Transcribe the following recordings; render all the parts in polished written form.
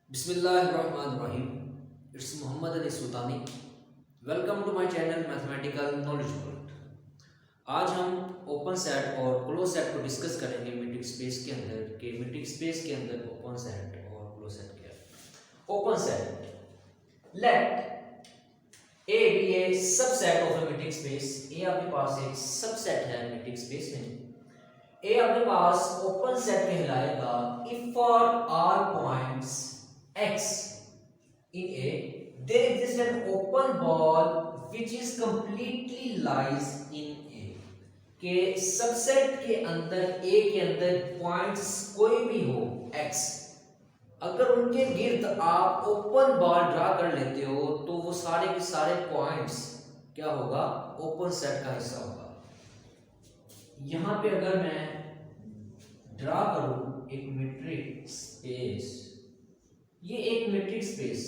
बिस्मिल्लाहिर्रहमानिर्रहीम। It's Mohammad Ali Sultani. Welcome to my channel mathematical knowledge world. आज हम ओपन सेट और क्लोज सेट को डिस्कस करेंगे मीट्रिक स्पेस के अंदर कि मीट्रिक स्पेस के अंदर ओपन सेट और क्लोज सेट क्या है। Open set, let A be a subset of a metric space. A आपके पास एक सबसेट है मीट्रिक स्पेस में। ए आपके पास ओपन सेट कहलाएगा if for all points x in A there exists an open ball which is completely lies in A। के subset के अंदर A के अंदर पॉइंट्स कोई भी हो x, अगर उनके गिर्द आप ओपन बॉल ड्रा कर लेते हो तो वो सारे के सारे पॉइंट्स क्या होगा, ओपन सेट का हिस्सा होगा। यहां पे अगर मैं ड्रा करूं एक मीट्रिक स्पेस, ये एक मीट्रिक स्पेस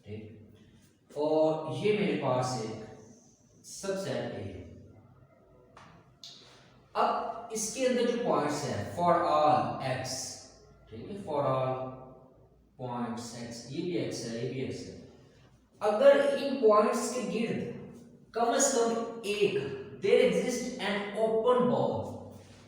ठीक, और ये मेरे पास एक सबसेट है। अब इसके अंदर जो पॉइंट्स है फॉर ऑल एक्स, ठीक है, फॉर ऑल पॉइंट्स एक्स, ये भी एक्स है, ये भी एक्स है। अगर इन पॉइंट्स के गिर्द कम से कम एक there exist an open ball,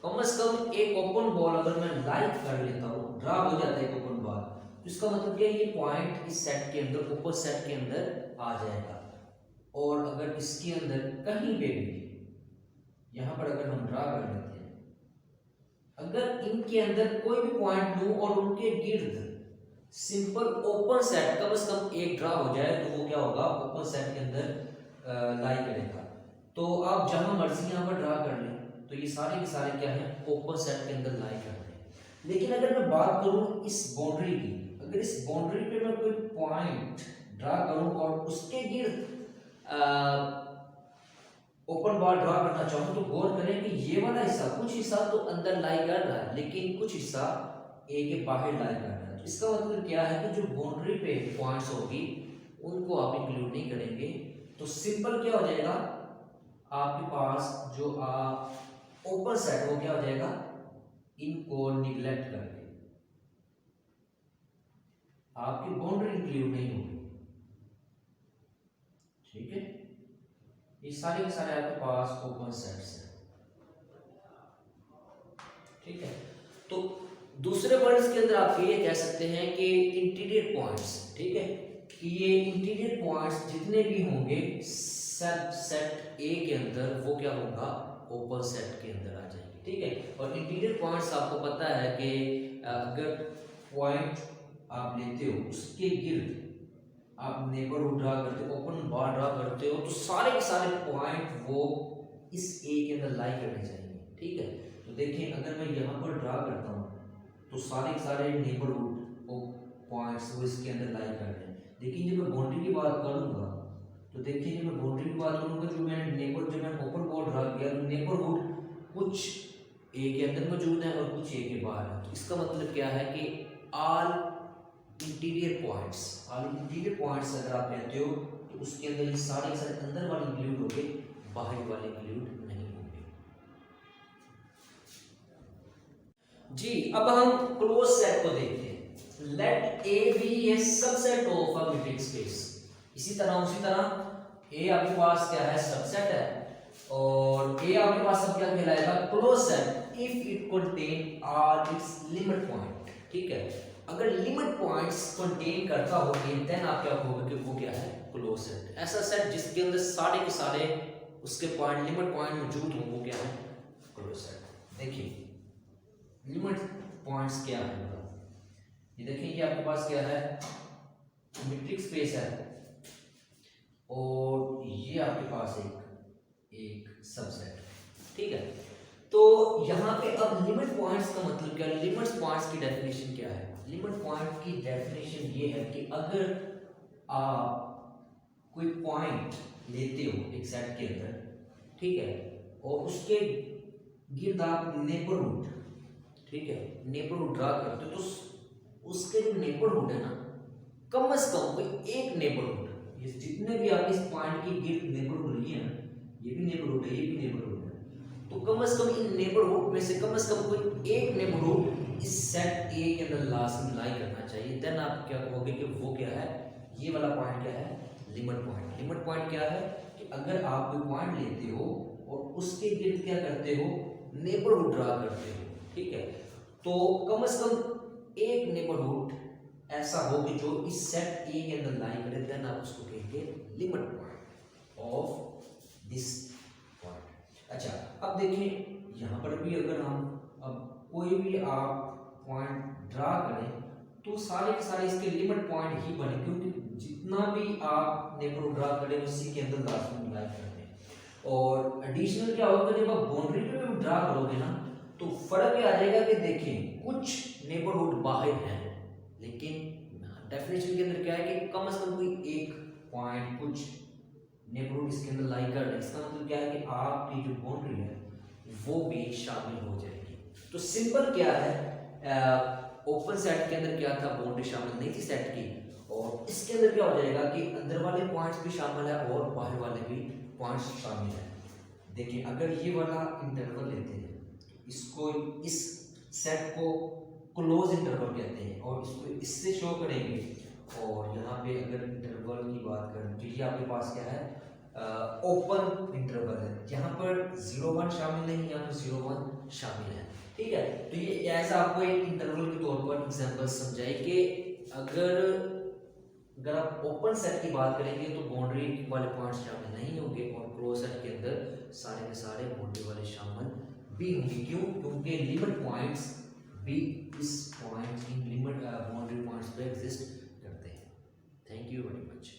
कम से कम एक ओपन बॉल अगर मैं लाइक कर लेता हूँ, ड्रा हो जाता है एक ओपन बॉल, तो इसका मतलब क्या है, ये पॉइंट इस सेट के अंदर, ओपन सेट के अंदर आ जाएगा। और अगर इसके अंदर कहीं पे भी यहां पर अगर हम ड्रा कर लेते हैं, अगर इनके अंदर कोई भी पॉइंट लूं और उनके गिर्द सिंपल ओपन सेट कम से कम एक ड्रा हो जाए तो वो क्या होगा, ओपन सेट के अंदर लाई करेगा। तो आप जहां मर्जी यहां पर ड्रा कर लें तो ये सारे के सारे क्या है, ओपन सेट के अंदर लाई करते हैं। लेकिन अगर मैं बात करूं इस बाउंड्री की, अगर इस बाउंड्री पे मैं कोई पॉइंट ड्रा करूं और उसके गिर्द ओपन बॉल ड्रा करना चाहूं, तो गौर करें कि ये वाला हिस्सा, कुछ हिस्सा तो अंदर लाई कर रहा है लेकिन कुछ हिस्सा ए के बाहर लाई कर रहा है। तो इसका मतलब क्या है कि जो बाउंड्री पे पॉइंट्स होगी उनको आप इंक्लूड नहीं करेंगे, तो सिंपल क्या हो जाएगा, आपके पास जो ओपन सेट वो क्या हो जाएगा, इनको निगलेक्ट करके आपकी बाउंड्री इंक्लूड नहीं होगी। ठीक है, ये सारे के सारे आपके पास ओपन सेट्स हैं। ठीक है, तो दूसरे वर्ड्स के अंदर आप ये कह सकते हैं कि इंटीरियर पॉइंट्स, ठीक है, कि ये इंटीरियर पॉइंट्स जितने भी होंगे सेट ए के अंदर वो क्या होगा, ओपन सेट के अंदर आ जाएंगे। ठीक है, और इंटीरियर पॉइंट्स आपको पता है कि अगर पॉइंट आप लेते हो उसके गिर्द आप नेबरहुड ड्रा करते हो, ओपन बॉल ड्रा करते हो, तो सारे के सारे पॉइंट वो इस ए के अंदर लाई करने चाहिए। ठीक है, तो देखिए अगर मैं यहाँ पर ड्रा करता हूँ तो सारे के सारे नेबरहुड पॉइंट्स वो इसके अंदर लाई कर रहे हैं। लेकिन जब मैं बाउंड्री की बात करूंगा तो देखिए, जब मैं बाउंड्री की बात करूंगा, जो मैंने ओपन बॉल ड्रा किया तो नेबरहुड कुछ ए के अंदर मौजूद है और कुछ ए के बाहर है। तो इसका मतलब क्या है कि ऑल इंटीरियर पॉइंट्स अगर आप लेते हो तो उसके अंदर ये सारे अंदर वाले इंक्लूड होंगे, बाहर वाले इंक्लूड नहीं होंगे। जी, अब हम क्लोज सेट को देखते हैं। Let A be a subset of a metric space. उसी तरह ए आपके पास क्या है, सबसेट है, और ए आपके पास अब क्या कहलाएगा, close set if it contain all it's limit point. ठीक है, अगर लिमिट पॉइंट्स कंटेन करता हो देन आप क्या कहोगे कि वो क्या है, क्लोज सेट। ऐसा सेट जिसके अंदर सारे के सारे उसके पॉइंट, लिमिट पॉइंट मौजूद हो, वो क्या है, क्लोज सेट। देखिए लिमिट पॉइंट्स क्या है, ये देखिए, ये आपके पास क्या है, मीट्रिक स्पेस है और ये आपके पास एक सबसेट। ठीक है, तो यहाँ पे अब लिमिट पॉइंट्स का मतलब क्या है, लिमिट पॉइंट्स की डेफिनेशन क्या है। लिमिट पॉइंट की डेफिनेशन ये है कि अगर आप कोई पॉइंट लेते हो एक सेट के अंदर, ठीक है, और उसके गिर्द आप नेबरहुड, ठीक है, नेबरहुड ड्रा करते हो, तो उसके जो नेबरहुड है ना, कम से कम कोई एक नेबरहुड, ये जितने भी आप इस पॉइंट की गिर्द नेबरहुड लिए हैं, ये भी नेबरहुड है, ये भी नेबरहुड है, तो कम से कम इन नेबरहुड में से कम कोई एक नेबरहुड इस सेट ए के अंदर लास्ट लाई करना चाहिए, देन आप क्या कहोगे कि वो क्या है, ये वाला पॉइंट क्या है, लिमिट पॉइंट। लिमिट पॉइंट क्या है कि अगर आप कोई पॉइंट लेते हो और उसके गिर्द क्या करते हो, नेबरहुड ड्रा करते हो, ठीक है, तो कम से कम एक नेबरहुड ऐसा हो कि जो इस सेट ए के अंदर लाई करे, देन आप उसको कहेंगे limit point of this point. अच्छा, अब देखिए यहाँ पर भी अगर हम अब कोई भी आप पॉइंट ड्रा करें तो सारे के सारे इसके लिमिट पॉइंट ही बने, क्योंकि जितना भी आप नेबरहुड ड्रा करें उसी के अंदर लाजमी लाई करते हैं। और एडिशनल क्या होगा, जब आप बाउंड्री पे भी ड्रा करोगे ना तो फर्क ये आ जाएगा कि देखिए कुछ नेबरहुड बाहर हैं, लेकिन डेफिनेशन के अंदर क्या है कि कम से कम कोई एक पॉइंट कुछ नेबरहुड इसके अंदर लाई कर रहे हैं। इसका मतलब क्या है कि आपकी जो बाउंड्री है वो भी शामिल हो जाएगी। तो सिंपल क्या है, ओपन सेट के अंदर क्या था, बाउंड्री शामिल नहीं थी सेट की, और इसके अंदर क्या हो जाएगा कि अंदर वाले पॉइंट्स भी शामिल है और बाहर वाले भी पॉइंट्स शामिल है। देखिए अगर ये वाला इंटरवल लेते हैं, इसको इस सेट को क्लोज इंटरवल कहते हैं और इसको इससे शो करेंगे, और यहाँ पे अगर इंटरवल की बात करें तो ये आपके पास क्या है, ओपन इंटरवल है, यहाँ पर 0 1 शामिल नहीं, यहाँ पर 0 1 शामिल है, ठीक है। तो ये ऐसा आपको एक इंटरवल के तौर पर एग्जांपल समझाए कि अगर आप ओपन सेट की बात करेंगे तो बाउंड्री वाले पॉइंट्स शामिल नहीं होंगे, और क्लोज सेट के अंदर सारे के सारे बाउंड्री वाले शामिल भी होंगे। क्यों? क्योंकि लिमिट पॉइंट्स भी इस point in limit boundary points पे एग्जिस्ट करते हैं। Thank you very much.